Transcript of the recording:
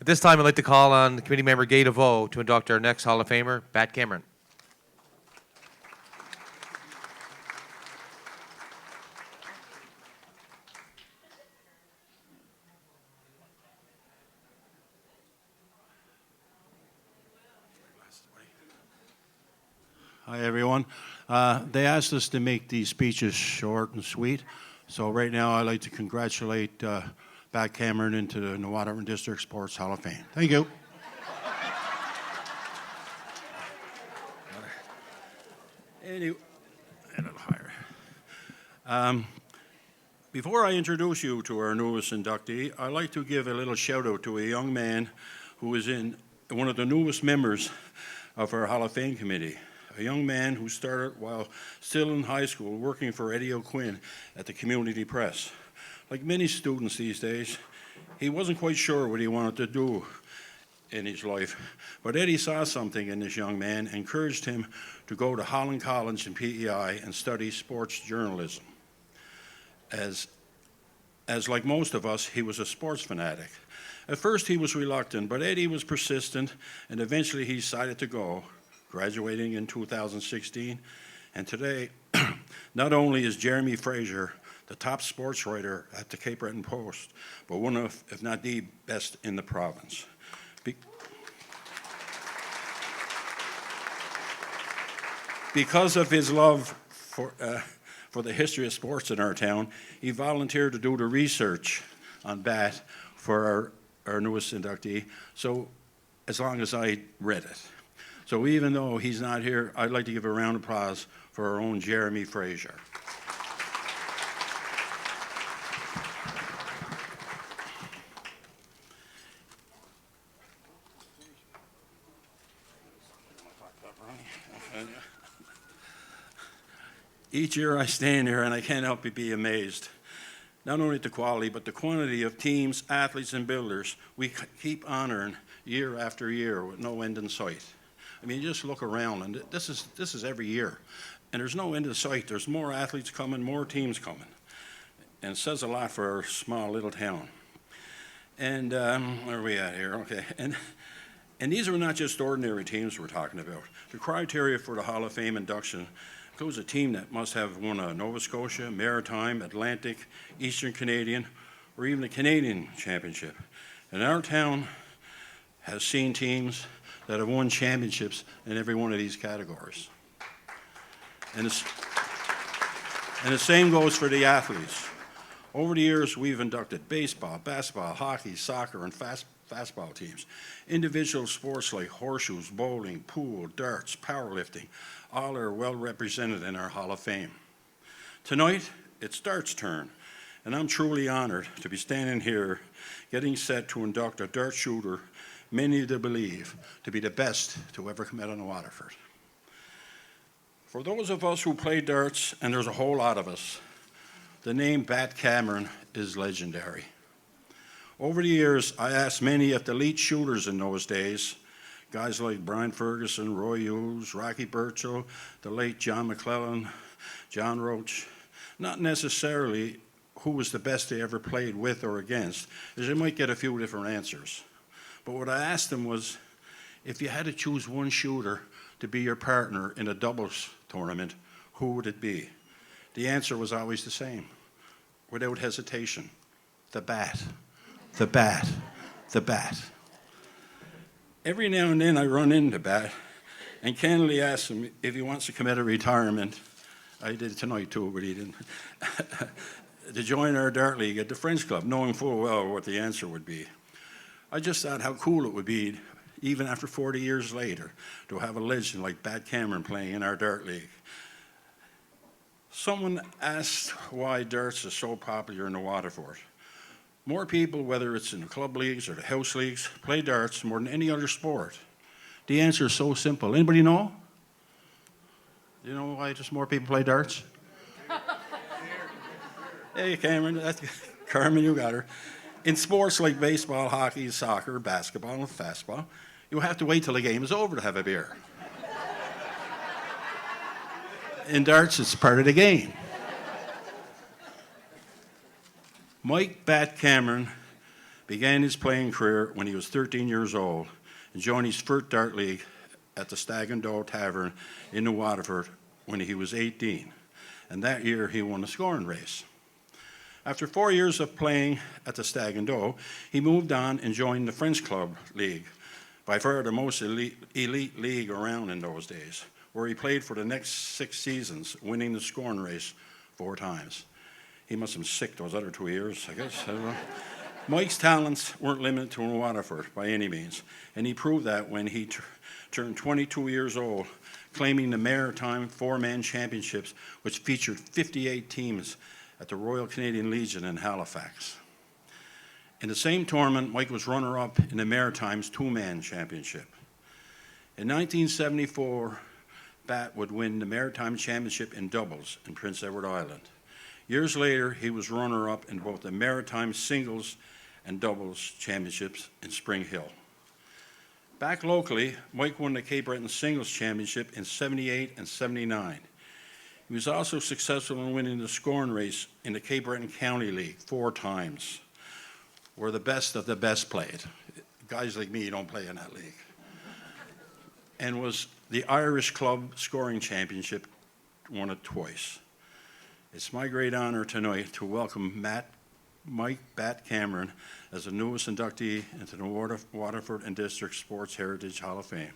this time, I'd like to call on committee member Gay DeVoe to induct our next Hall of Famer, Pat Cameron. Hi, everyone. They asked us to make these speeches short and sweet. So right now, I'd like to congratulate Pat Cameron into the Newauburn District Sports Hall of Fame. Thank you. Anyway, a little higher. Before I introduce you to our newest inductee, I'd like to give a little shout out to a young man who is one of the newest members of our Hall of Fame committee. A young man who started while still in high school working for Eddie O'Quinn at the Community Press. Like many students these days, he wasn't quite sure what he wanted to do in his life, but Eddie saw something in this young man and encouraged him to go to Holland College and PEI and study sports journalism. As like most of us, he was a sports fanatic. At first he was reluctant, but Eddie was persistent, and eventually he decided to go, graduating in 2016. And today, not only is Jeremy Fraser the top sports writer at the Cape Breton Post, but one of, if not the best in the province. Because of his love for the history of sports in our town, he volunteered to do the research on BAT for our newest inductee, so as long as I read it. So even though he's not here, I'd like to give a round of applause for our own Jeremy Fraser. Each year I stand here and I can't help but be amazed, not only at the quality, but the quantity of teams, athletes, and builders we keep honoring year after year with no end in sight. I mean, just look around, and this is every year, and there's no end in sight. There's more athletes coming, more teams coming, and it says a lot for our small little town. And where are we at here? Okay, and these are not just ordinary teams we're talking about. The criteria for the Hall of Fame induction includes a team that must have won a Nova Scotia, Maritime, Atlantic, Eastern Canadian, or even the Canadian Championship. And our town has seen teams that have won championships in every one of these categories. And the same goes for the athletes. Over the years, we've inducted baseball, basketball, hockey, soccer, and fastball teams. Individual sports like horseshoes, bowling, pool, darts, powerlifting, all are well represented in our Hall of Fame. Tonight, it's darts' turn, and I'm truly honored to be standing here getting set to induct a dart shooter many believe to be the best to ever come out of Waterford. For those of us who play darts, and there's a whole lot of us, the name Pat Cameron is legendary. Over the years, I asked many of the elite shooters in those days, guys like Brian Ferguson, Roy Hughes, Rocky Burchill, the late John McClellan, John Roach, not necessarily who was the best they ever played with or against, as they might get a few different answers. But what I asked them was, if you had to choose one shooter to be your partner in a doubles tournament, who would it be? The answer was always the same, without hesitation: the bat, the bat, the bat. Every now and then I run into Bat and candidly ask him if he wants to come out of retirement. I did tonight too, but he didn't. To join our dart league at the French Club, knowing full well what the answer would be. I just thought how cool it would be, even after 40 years later, to have a legend like Pat Cameron playing in our dart league. Someone asked why darts is so popular in the Waterford. More people, whether it's in the club leagues or the house leagues, play darts more than any other sport. The answer is so simple. Anybody know? Do you know why just more people play darts? Hey, Cameron, Carmen, you got her. In sports like baseball, hockey, soccer, basketball, and fastball, you have to wait till the game is over to have a beer. In darts, it's part of the game. Mike Bat Cameron began his playing career when he was 13 years old and joined his first dart league at the Stag and Doe Tavern in New Waterford when he was 18. And that year he won a scoring race. After 4 years of playing at the Stag and Doe, he moved on and joined the French Club League, by far the most elite league around in those days, where he played for the next 6 seasons, winning the scoring race 4 times. He must have been sick those other 2 years, I guess. I don't know. Mike's talents weren't limited to Waterford by any means, and he proved that when he turned 22 years old, claiming the Maritime Four-Man Championships, which featured 58 teams at the Royal Canadian Legion in Halifax. In the same tournament, Mike was runner-up in the Maritime's Two-Man Championship. In 1974, Bat would win the Maritime Championship in doubles in Prince Edward Island. Years later, he was runner-up in both the Maritime Singles and Doubles Championships in Spring Hill. Back locally, Mike won the Cape Breton Singles Championship in '78 and '79. He was also successful in winning the scoring race in the Cape Breton County League 4 times, where the best of the best played. Guys like me don't play in that league. And was the Irish Club Scoring Championship, won it twice. It's my great honor tonight to welcome Mike Bat Cameron as the newest inductee into the Waterford and District Sports Heritage Hall of Fame.